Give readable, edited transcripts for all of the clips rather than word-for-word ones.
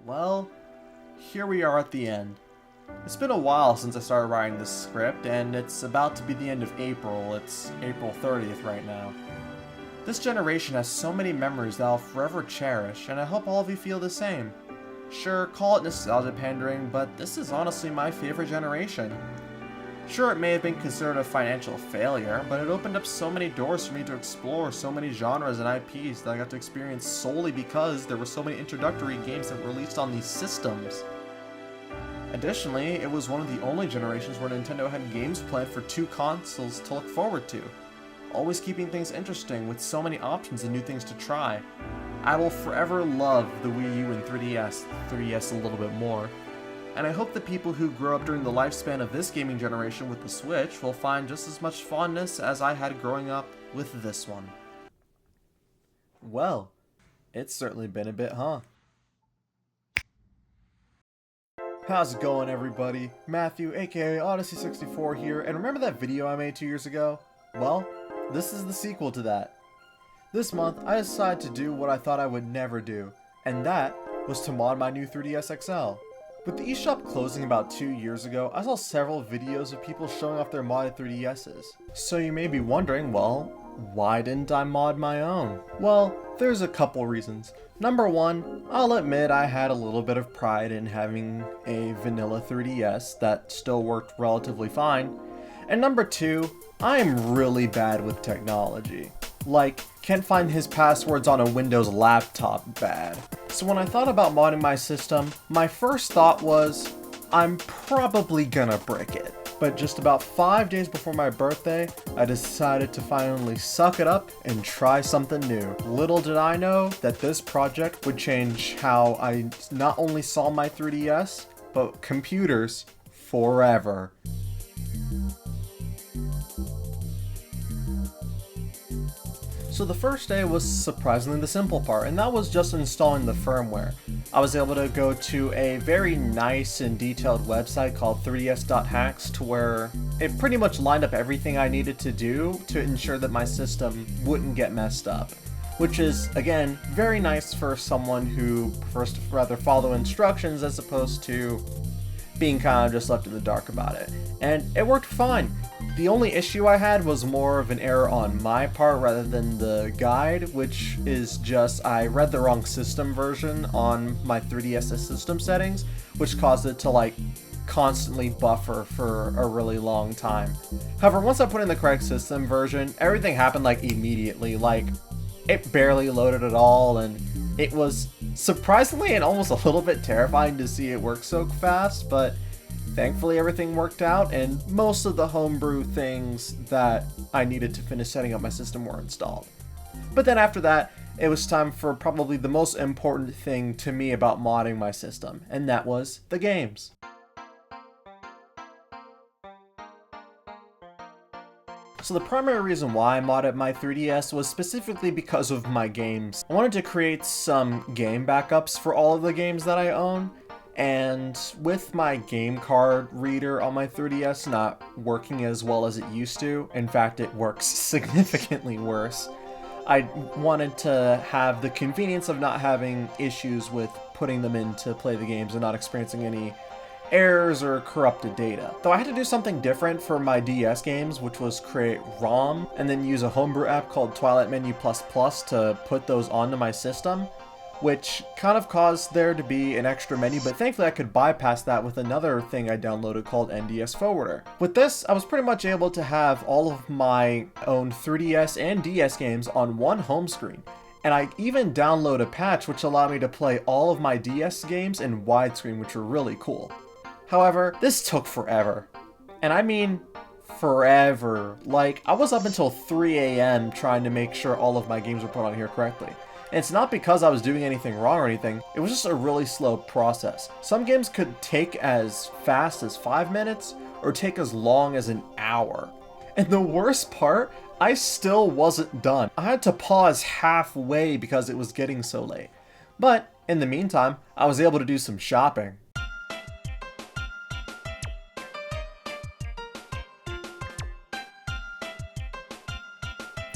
Well, here we are at the end. It's been a while since I started writing this script, and it's about to be the end of April. It's April 30th right now. This generation has so many memories that I'll forever cherish, and I hope all of you feel the same. Sure, call it nostalgia pandering, but this is honestly my favorite generation. Sure, it may have been considered a financial failure, but it opened up so many doors for me to explore so many genres and IPs that I got to experience solely because there were so many introductory games that were released on these systems. Additionally, it was one of the only generations where Nintendo had games planned for 2 consoles to look forward to, always keeping things interesting with so many options and new things to try. I will forever love the Wii U and 3DS a little bit more, and I hope the people who grew up during the lifespan of this gaming generation with the Switch will find just as much fondness as I had growing up with this one. Well, it's certainly been a bit, huh? How's it going, everybody? Matthew, aka Odyssey64 here, and remember that video I made 2 years ago? Well, this is the sequel to that. This month, I decided to do what I thought I would never do, and that was to mod my new 3DS XL. With the eShop closing about 2 years ago, I saw several videos of people showing off their modded 3DSs. So you may be wondering, well, why didn't I mod my own? Well, there's a couple reasons. Number one, I'll admit I had a little bit of pride in having a vanilla 3DS that still worked relatively fine. And number two, I'm really bad with technology. Like, can't find his passwords on a Windows laptop bad. So when I thought about modding my system, my first thought was, I'm probably gonna brick it. But just about 5 days before my birthday, I decided to finally suck it up and try something new. Little did I know that this project would change how I not only saw my 3DS, but computers forever. So the first day was surprisingly the simple part, and that was just installing the firmware. I was able to go to a very nice and detailed website called 3ds.hacks to where it pretty much lined up everything I needed to do to ensure that my system wouldn't get messed up. Which is, again, very nice for someone who prefers to rather follow instructions as opposed to being kind of just left in the dark about it. And it worked fine. The only issue I had was more of an error on my part rather than the guide, which is just I read the wrong system version on my 3DS system settings, which caused it to constantly buffer for a really long time. However, once I put in the correct system version, everything happened immediately. It barely loaded at all, and it was surprisingly and almost a little bit terrifying to see it work so fast, but thankfully everything worked out, and most of the homebrew things that I needed to finish setting up my system were installed. But then after that, it was time for probably the most important thing to me about modding my system, and that was the games. So the primary reason why I modded my 3DS was specifically because of my games. I wanted to create some game backups for all of the games that I own, and with my game card reader on my 3DS not working as well as it used to, in fact it works significantly worse, I wanted to have the convenience of not having issues with putting them in to play the games and not experiencing any errors or corrupted data. Though I had to do something different for my DS games, which was create ROM and then use a homebrew app called Twilight Menu++ to put those onto my system, which kind of caused there to be an extra menu, but thankfully I could bypass that with another thing I downloaded called NDS Forwarder. With this, I was pretty much able to have all of my own 3DS and DS games on one home screen. And I even downloaded a patch which allowed me to play all of my DS games in widescreen, which were really cool. However, this took forever. And I mean forever. I was up until 3 AM trying to make sure all of my games were put on here correctly. And it's not because I was doing anything wrong or anything, it was just a really slow process. Some games could take as fast as 5 minutes, or take as long as an hour. And the worst part, I still wasn't done. I had to pause halfway because it was getting so late. But, in the meantime, I was able to do some shopping.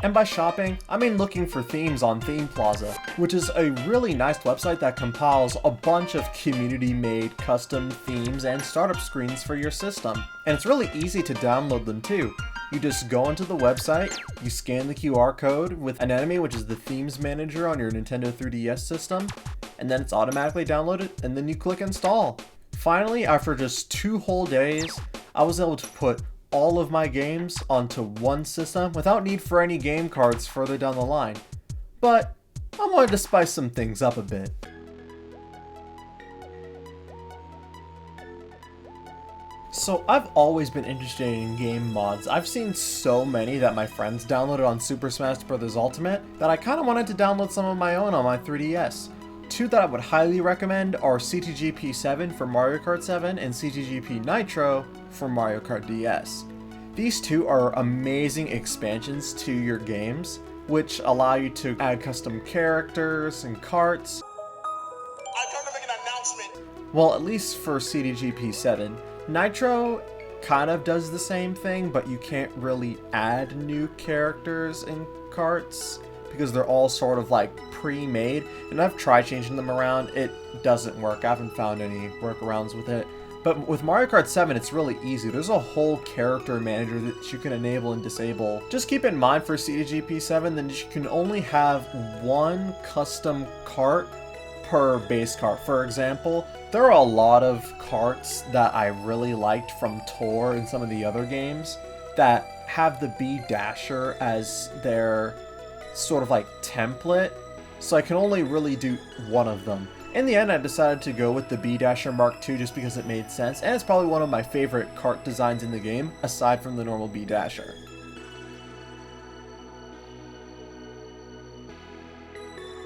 And And by shopping, I mean looking for themes on Theme Plaza, which is a really nice website that compiles a bunch of community-made custom themes and startup screens for your system. And it's really easy to download them too. You just go onto the website, you scan the QR code with Anemone, which is the themes manager on your Nintendo 3DS system, and then it's automatically downloaded, and then you click install. Finally, after just 2 whole days, I was able to put all of my games onto one system without need for any game cards further down the line. But I wanted to spice some things up a bit. So I've always been interested in game mods. I've seen so many that my friends downloaded on Super Smash Bros. Ultimate that I kind of wanted to download some of my own on my 3DS. 2 that I would highly recommend are CTGP 7 for Mario Kart 7 and CTGP Nitro for Mario Kart DS. These 2 are amazing expansions to your games, which allow you to add custom characters and carts. I'm trying to make an announcement. Well, at least for CTGP 7. Nitro kind of does the same thing, but you can't really add new characters and carts because they're all sort of like pre-made, and I've tried changing them around. It doesn't work. I haven't found any workarounds with it. But with Mario Kart 7, it's really easy. There's a whole character manager that you can enable and disable. Just keep in mind for CTGP 7 that you can only have 1 custom cart per base cart. For example, there are a lot of carts that I really liked from Tor and some of the other games that have the B Dasher as their sort of like template, so I can only really do 1 of them. In the end, I decided to go with the B Dasher Mark II just because it made sense, and it's probably one of my favorite cart designs in the game, aside from the normal B Dasher.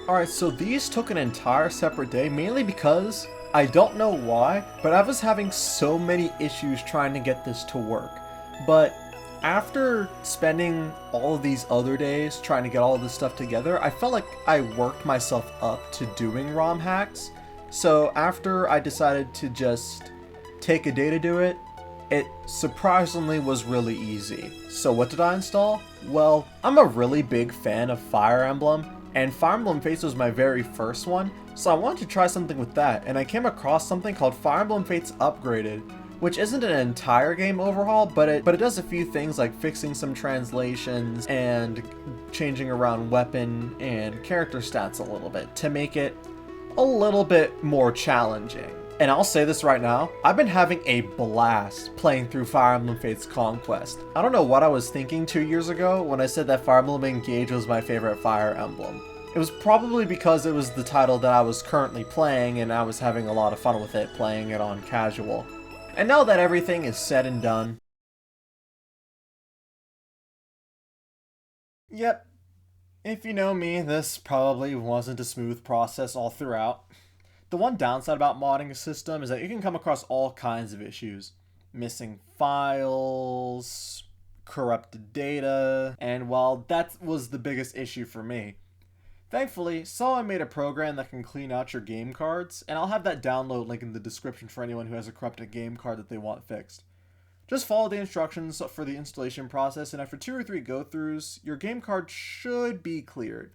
Alright, so these took an entire separate day, mainly because, I don't know why, but I was having so many issues trying to get this to work. But after spending all of these other days trying to get all of this stuff together, I felt like I worked myself up to doing ROM hacks. So after I decided to just take a day to do it, it surprisingly was really easy. So what did I install? Well, I'm a really big fan of Fire Emblem, and Fire Emblem Fates was my very first one, so I wanted to try something with that, and I came across something called Fire Emblem Fates Upgraded, which isn't an entire game overhaul, but it does a few things like fixing some translations and changing around weapon and character stats a little bit to make it a little bit more challenging. And I'll say this right now, I've been having a blast playing through Fire Emblem Fates Conquest. I don't know what I was thinking 2 years ago when I said that Fire Emblem Engage was my favorite Fire Emblem. It was probably because it was the title that I was currently playing and I was having a lot of fun with it, playing it on casual. And now that everything is said and done, yep, if you know me, this probably wasn't a smooth process all throughout. The one downside about modding a system is that you can come across all kinds of issues. Missing files, corrupted data, and well, that was the biggest issue for me. Thankfully, someone made a program that can clean out your game cards, and I'll have that download link in the description for anyone who has a corrupted game card that they want fixed. Just follow the instructions for the installation process, and after 2 or 3 go-throughs, your game card should be cleared.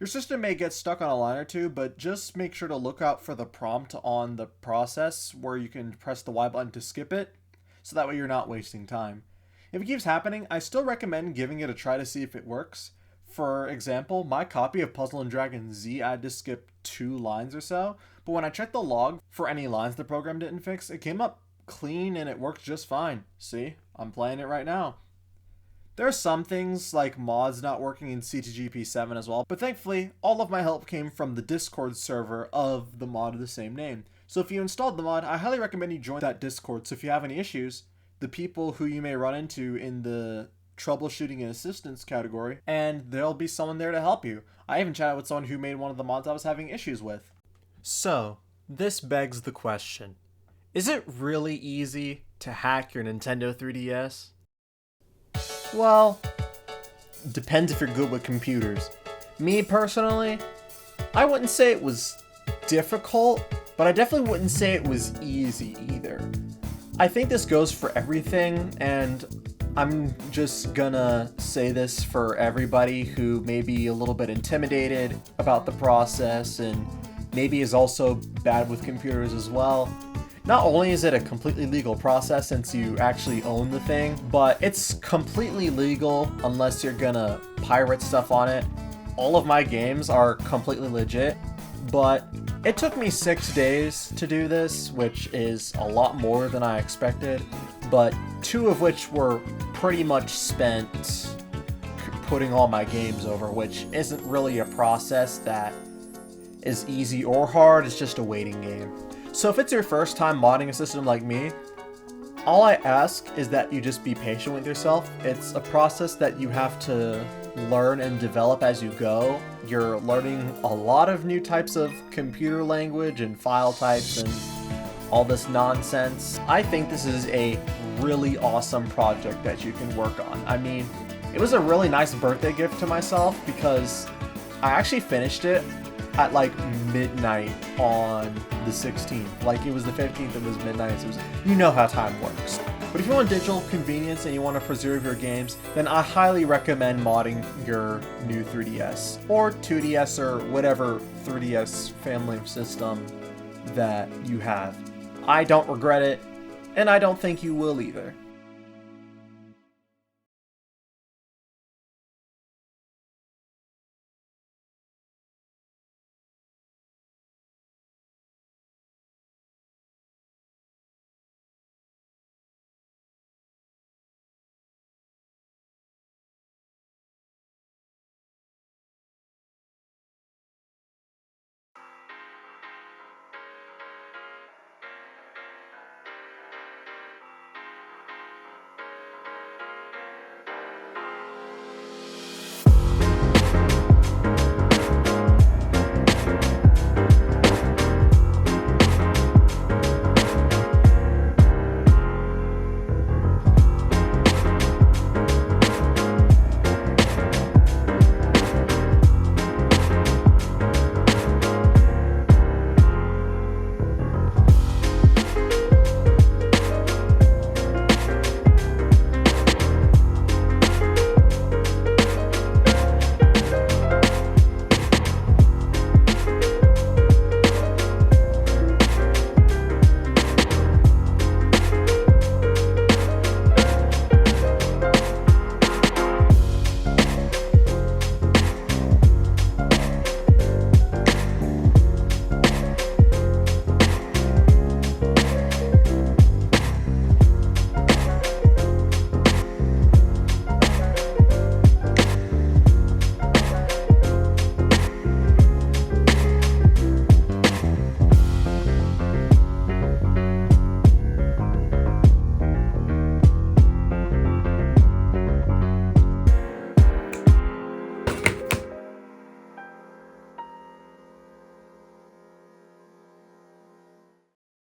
Your system may get stuck on a line or 2, but just make sure to look out for the prompt on the process where you can press the Y button to skip it, so that way you're not wasting time. If it keeps happening, I still recommend giving it a try to see if it works. For example, my copy of Puzzle & Dragon Z, I had to skip 2 lines or so, but when I checked the log for any lines the program didn't fix, it came up clean and it worked just fine. See, I'm playing it right now. There are some things like mods not working in CTGP 7 as well, but thankfully, all of my help came from the Discord server of the mod of the same name. So if you installed the mod, I highly recommend you join that Discord, so if you have any issues, the people who you may run into in the troubleshooting and assistance category, and there'll be someone there to help you. I even chatted with someone who made one of the mods I was having issues with. So, this begs the question, is it really easy to hack your Nintendo 3DS? Well, depends if you're good with computers. Me personally, I wouldn't say it was difficult, but I definitely wouldn't say it was easy either. I think this goes for everything, and I'm just gonna say this for everybody who may be a little bit intimidated about the process and maybe is also bad with computers as well. Not only is it a completely legal process since you actually own the thing, but it's completely legal unless you're gonna pirate stuff on it. All of my games are completely legit, but it took me 6 days to do this, which is a lot more than I expected, but 2 of which were pretty much spent putting all my games over, which isn't really a process that is easy or hard, it's just a waiting game. So if it's your first time modding a system like me, all I ask is that you just be patient with yourself. It's a process that you have to learn and develop as you go. You're learning a lot of new types of computer language and file types and all this nonsense. I think this is a really awesome project that you can work on. I mean, it was a really nice birthday gift to myself because I actually finished it at like midnight on the 16th. Like it was the 15th, it was midnight, so it was, you know how time works. But if you want digital convenience and you want to preserve your games, then I highly recommend modding your new 3DS or 2DS or whatever 3DS family system that you have. I don't regret it, and I don't think you will either.